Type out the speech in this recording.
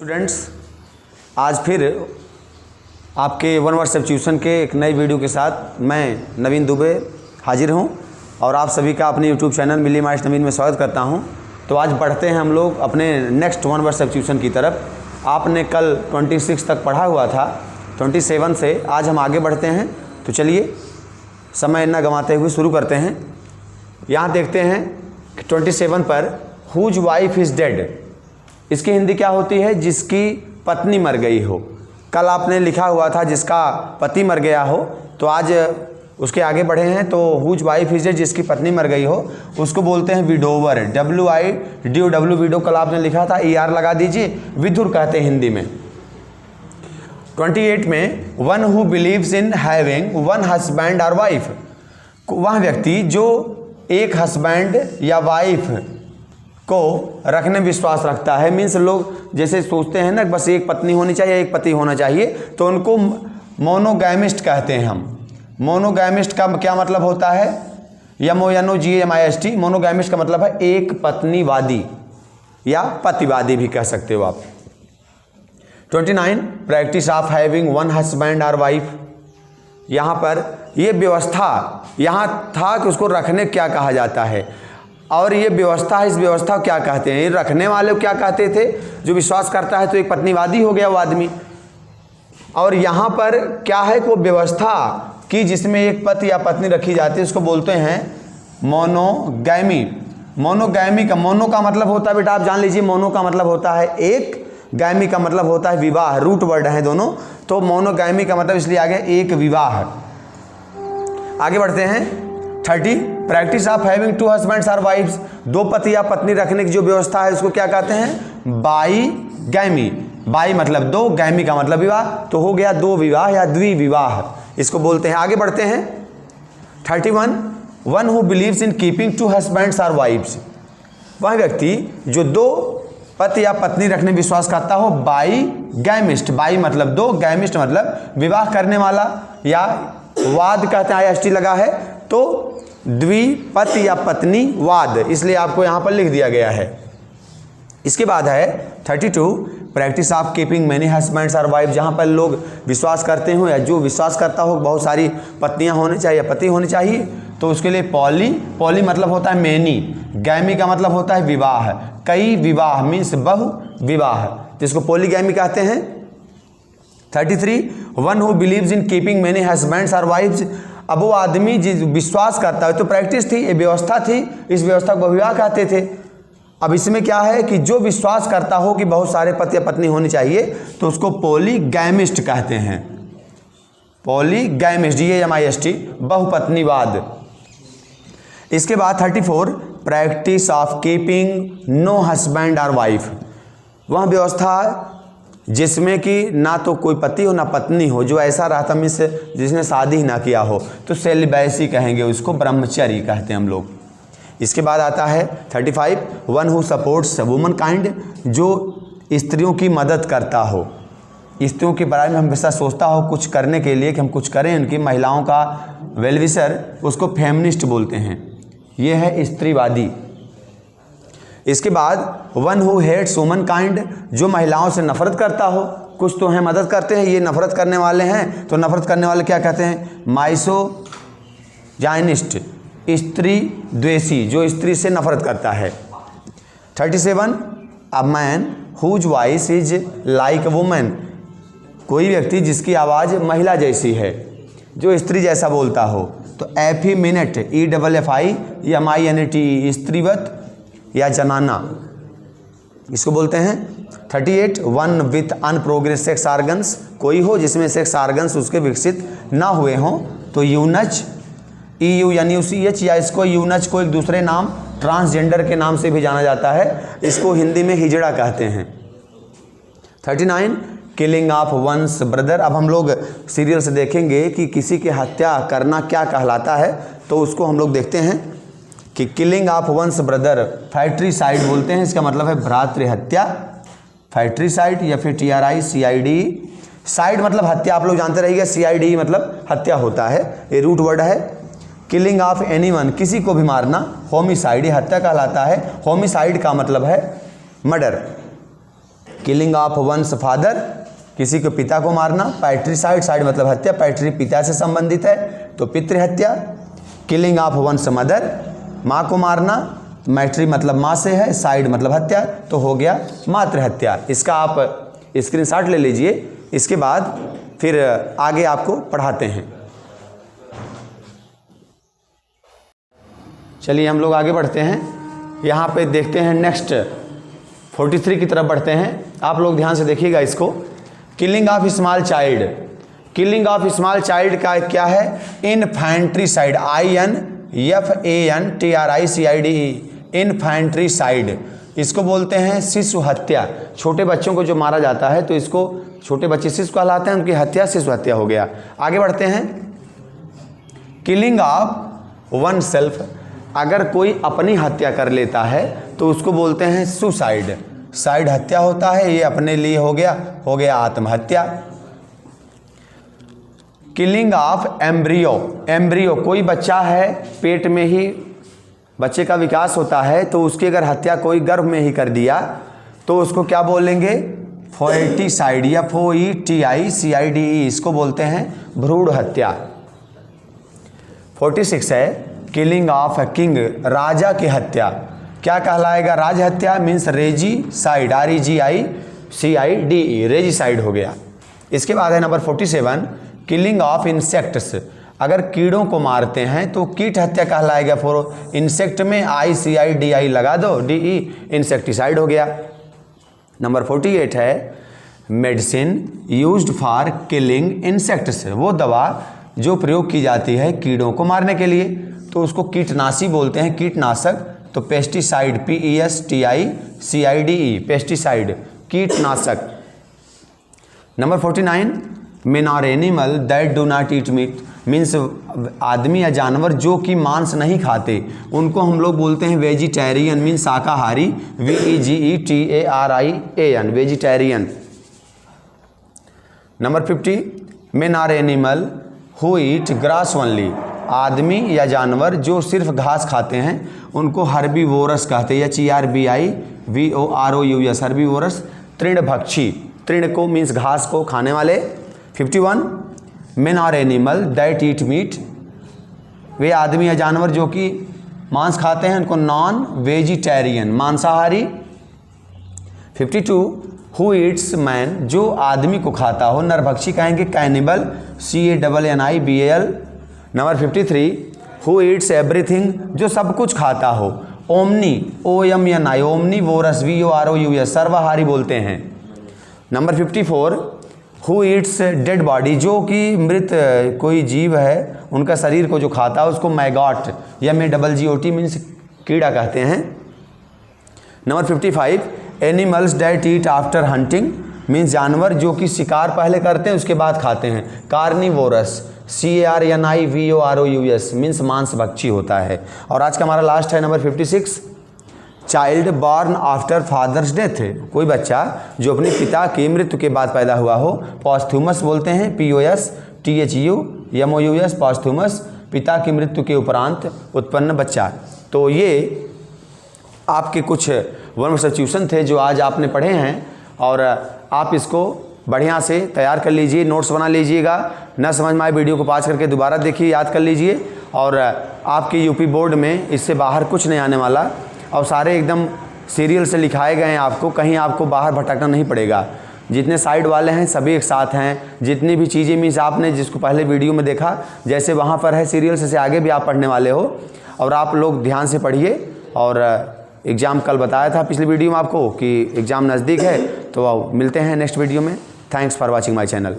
Students, आज फिर आपके वन वर्ड सब्स्टिट्यूशन के एक नई वीडियो के साथ मैं नवीन दुबे हाजिर हूं और आप सभी का अपने यूट्यूब चैनल मिली माइस्ट नवीन में स्वागत करता हूं। तो आज बढ़ते हैं हम लोग अपने नेक्स्ट वन वर्ड सब्स्टिट्यूशन की तरफ। आपने कल 26 तक पढ़ा हुआ था, 27 से आज हम आगे बढ़ते हैं। तो चलिए समय न गंवाते हुए शुरू करते हैं। यहाँ देखते हैं 27 पर हुज वाइफ इज़ डेड, इसकी हिंदी क्या होती है? जिसकी पत्नी मर गई हो। कल आपने लिखा हुआ था जिसका पति मर गया हो, तो आज उसके आगे बढ़े हैं। तो हुज वाइफ इज डेड, जिसकी पत्नी मर गई हो, उसको बोलते हैं विडोवर। WIDOW विडो कल आपने लिखा था, ER लगा दीजिए, विधुर कहते हैं हिंदी में। 28 में one who believes in having one husband और वाइफ, वह व्यक्ति जो एक हस्बैंड या वाइफ को रखने विश्वास रखता है। मीन्स लोग जैसे सोचते हैं ना, बस एक पत्नी होनी चाहिए, एक पति होना चाहिए, तो उनको मोनोगैमिस्ट कहते हैं हम। मोनोगैमिस्ट का क्या मतलब होता है? MONOGAMIST। मोनोगैमिस्ट का मतलब है एक पत्नीवादी या पतिवादी भी कह सकते हो आप। 29 practice of having one husband और वाइफ। यहाँ पर ये व्यवस्था यहाँ था कि उसको रखने क्या कहा जाता है, और ये व्यवस्था है, इस व्यवस्था क्या कहते हैं? ये रखने वाले क्या कहते थे? जो विश्वास करता है तो एक पत्नीवादी हो गया वो आदमी। और यहाँ पर क्या है को व्यवस्था कि जिसमें एक पति या पत्नी रखी जाती है, उसको बोलते हैं मोनोगैमी। मोनोगैमी का मोनो का मतलब होता है, बेटा आप जान लीजिए, मोनो का मतलब होता है एक, गैमी का मतलब होता है विवाह, रूट वर्ड है दोनों। तो मोनोगैमी का मतलब इसलिए आ गया एक विवाह। आगे बढ़ते हैं 30 practice of having two husbands और वाइफ्स, दो पति या पत्नी रखने की जो व्यवस्था है उसको क्या कहते हैं? बाईगैमी। बाई मतलब दो, गैमी का मतलब विवाह, तो हो गया दो विवाह या द्विविवाह, इसको बोलते हैं। आगे बढ़ते हैं 31 one who believes in keeping two husbands और वाइफ्स, वह व्यक्ति जो दो पति या पत्नी रखने विश्वास करता हो, बाईगैमिस्ट। बाई मतलब दो, गैमिस्ट मतलब विवाह करने वाला, या वाद कहते हैं, IST लगा है, तो द्विपति या पत्नी वाद, इसलिए आपको यहाँ पर लिख दिया गया है। इसके बाद है 32 practice of keeping many husbands और वाइफ, जहाँ पर लोग विश्वास करते हो या जो विश्वास करता हो बहुत सारी पत्नियाँ होनी चाहिए या पति होने चाहिए, तो उसके लिए पॉली मतलब होता है मैनी, गैमी का मतलब होता है विवाह, कई विवाह मीन्स बहु विवाह, जिसको पॉलीगैमी कहते हैं। 33 one who believes in keeping many husbands और वाइफ्स, अब वो आदमी जिस विश्वास करता है, तो प्रैक्टिस थी, ये व्यवस्था थी, इस व्यवस्था को विवाह कहते थे। अब इसमें क्या है कि जो विश्वास करता हो कि बहुत सारे पति या पत्नी होनी चाहिए, तो उसको पॉलीगैमिस्ट कहते हैं। पॉलीगैमिस्ट, GAMIST, बहुपत्नीवाद। इसके बाद 34 practice of keeping no husband और वाइफ, वह व्यवस्था जिसमें कि ना तो कोई पति हो ना पत्नी हो, जो ऐसा रहता मीन्स जिसने शादी ही ना किया हो, तो सेलिबैसी कहेंगे उसको, ब्रह्मचर्य कहते हैं हम लोग। इसके बाद आता है 35 one who supports woman kind, जो स्त्रियों की मदद करता हो, स्त्रियों के बारे में हमेशा सोचता हो कुछ करने के लिए कि हम कुछ करें उनकी, महिलाओं का वेलविशर, उसको फेमिनिस्ट बोलते हैं, ये है स्त्रीवादी। इसके बाद one who hates womankind, जो महिलाओं से नफरत करता हो, कुछ तो हैं मदद करते हैं, ये नफरत करने वाले हैं, तो नफरत करने वाले क्या कहते हैं? माइसोजाइनिस्ट, स्त्री द्वेषी, जो स्त्री से नफरत करता है। 37 a man whose voice is like a woman, कोई व्यक्ति जिसकी आवाज़ महिला जैसी है, जो स्त्री जैसा बोलता हो, तो एफिमिनेट, EFFIMINET, स्त्रीवत या जनाना, इसको बोलते हैं। 38 वन विथ अनप्रोग्रेस सेक्स आर्गन्स, कोई हो जिसमें सेक्स आर्गन्स उसके विकसित ना हुए हों, तो यूनच, EUNUCH, या इसको यूनच को एक दूसरे नाम ट्रांसजेंडर के नाम से भी जाना जाता है, इसको हिंदी में हिजड़ा कहते हैं। 39 किलिंग ऑफ वंस ब्रदर, अब हम लोग सीरियल से देखेंगे कि किसी की हत्या करना क्या कहलाता है, तो उसको हम लोग देखते हैं कि किलिंग ऑफ वंस ब्रदर फैट्रीसाइड बोलते हैं, इसका मतलब है भ्रातृ हत्या, फैट्रीसाइड या फिर TRICID, साइड मतलब हत्या, आप लोग जानते रहिएगा, CID मतलब हत्या होता है, ये रूट वर्ड है। किलिंग ऑफ एनीवन, किसी को भी मारना, होमिसाइड, ये हत्या कहलाता है। होमिसाइड का मतलब है murder. Killing of once father, किसी के पिता को मारना। पैट्रिसाइड, साइड मतलब हत्या, पैट्री पिता से संबंधित है तो पितृ हत्या। किलिंग ऑफ वंस मदर, माँ को मारना, मैट्री मतलब माँ से है, साइड मतलब हत्या, तो हो गया मातृ हत्या। इसका आप स्क्रीनशॉट ले लीजिए, इसके बाद फिर आगे आपको पढ़ाते हैं। चलिए हम लोग आगे बढ़ते हैं। यहाँ पे देखते हैं नेक्स्ट 43 की तरफ बढ़ते हैं। आप लोग ध्यान से देखिएगा इसको। Killing of small child, killing of small child का क्या है? इनफैंट्रीसाइड, INFANTRICIDE, इनफैंट्रीसाइड। इसको बोलते हैं शिशु हत्या। छोटे बच्चों को जो मारा जाता है तो इसको छोटे बच्चे शिशु कहलाते हैं, उनकी हत्या शिशु हत्या हो गया। आगे बढ़ते हैं। किलिंग ऑफ वन सेल्फ, अगर कोई अपनी हत्या कर लेता है तो उसको बोलते हैं सुसाइड। साइड हत्या होता है, ये अपने लिए हो गया आत्महत्या। किलिंग ऑफ एम्ब्रियो, एम्ब्रियो कोई बच्चा है, पेट में ही बच्चे का विकास होता है, तो उसकी अगर हत्या कोई गर्भ में ही कर दिया तो उसको क्या बोलेंगे? फोएटिसाइड या FOETICIDE, इसको बोलते हैं भ्रूण हत्या। 46 है किलिंग ऑफ किंग, राजा की हत्या। क्या कहलाएगा? राज हत्या मीन्स रेजीसाइड, REGICIDE, रेजीसाइड हो गया। इसके बाद है नंबर 47 किलिंग ऑफ इंसेक्ट्स, अगर कीड़ों को मारते हैं तो कीट हत्या कहलाएगा। फॉर इंसेक्ट में ICIDI लगा दो, DE, इंसेक्टिसाइड हो गया। नंबर 48 है medicine used for killing insects, वो दवा जो प्रयोग की जाती है कीड़ों को मारने के लिए, तो उसको कीटनाशी बोलते हैं, कीटनाशक। तो पेस्टिसाइड, PESTICIDE, पेस्टिसाइड, कीटनाशक। Number 49 men are animal that do not eat meat, means आदमी या जानवर जो कि मांस नहीं खाते, उनको हम लोग बोलते हैं वेजिटेरियन, मीन्स शाकाहारी, VEGETARIAN, vegetarian. Number 50 men are animal who eat grass only, आदमी या जानवर जो सिर्फ घास खाते हैं उनको हर्बीवोरस कहते हैं, HERBIVOROUS, हर्बीवोरस। तृणभक्षी, तृण को मीन्स घास को खाने वाले। 51 men are animal that eat meat, वे आदमी या जानवर जो कि मांस खाते हैं उनको नॉन वेजिटेरियन, मांसाहारी। 52 हु ईट्स मैन, जो आदमी को खाता हो, नरभक्षी कहेंगे cannibal, CANNIBAL। Number 53 who Yeats everything, जो सब कुछ खाता हो, ओमनी, OMNI, ओमनीवोरस, VOROUS, सर्वाहारी बोलते हैं। Number 54 who Yeats dead body, जो कि मृत कोई जीव है उनका शरीर को जो खाता है उसको मैगॉट या MAGGOT मीन्स कीड़ा कहते हैं। नंबर 55 एनिमल्स डेट ईट आफ्टर हंटिंग, मीन्स जानवर जो कि शिकार पहले करते हैं उसके बाद खाते हैं, कार्निवोरस, CARNIVOROUS, मीन्स मांसभक्षी होता है। और आज का हमारा लास्ट है number 56 child born after father's death, कोई बच्चा जो अपने पिता की मृत्यु के बाद पैदा हुआ हो, पॉस्थ्यूमस बोलते हैं, POSTHUMOUS, पॉस्थ्यूमस, पिता की मृत्यु के उपरांत उत्पन्न बच्चा। तो ये आपके कुछ वर्म सब्स्टिट्यूशन थे जो आज आपने पढ़े हैं, और आप इसको बढ़िया से तैयार कर लीजिए, नोट्स बना लीजिएगा। न समझ में आए वीडियो को पॉज करके दोबारा देखिए, याद कर लीजिए। और आपकी यूपी बोर्ड में इससे बाहर कुछ नहीं आने वाला, और सारे एकदम सीरियल से लिखाए गए हैं आपको, कहीं आपको बाहर भटकना नहीं पड़ेगा। जितने साइड वाले हैं सभी एक साथ हैं, जितनी भी चीज़ें मीन्स आपने जिसको पहले वीडियो में देखा जैसे वहाँ पर है सीरियल से आगे भी आप पढ़ने वाले हो। और आप लोग ध्यान से पढ़िए। और एग्ज़ाम कल बताया था पिछली वीडियो में आपको कि एग्ज़ाम नज़दीक है, तो मिलते हैं नेक्स्ट वीडियो में। Thanks for watching my channel.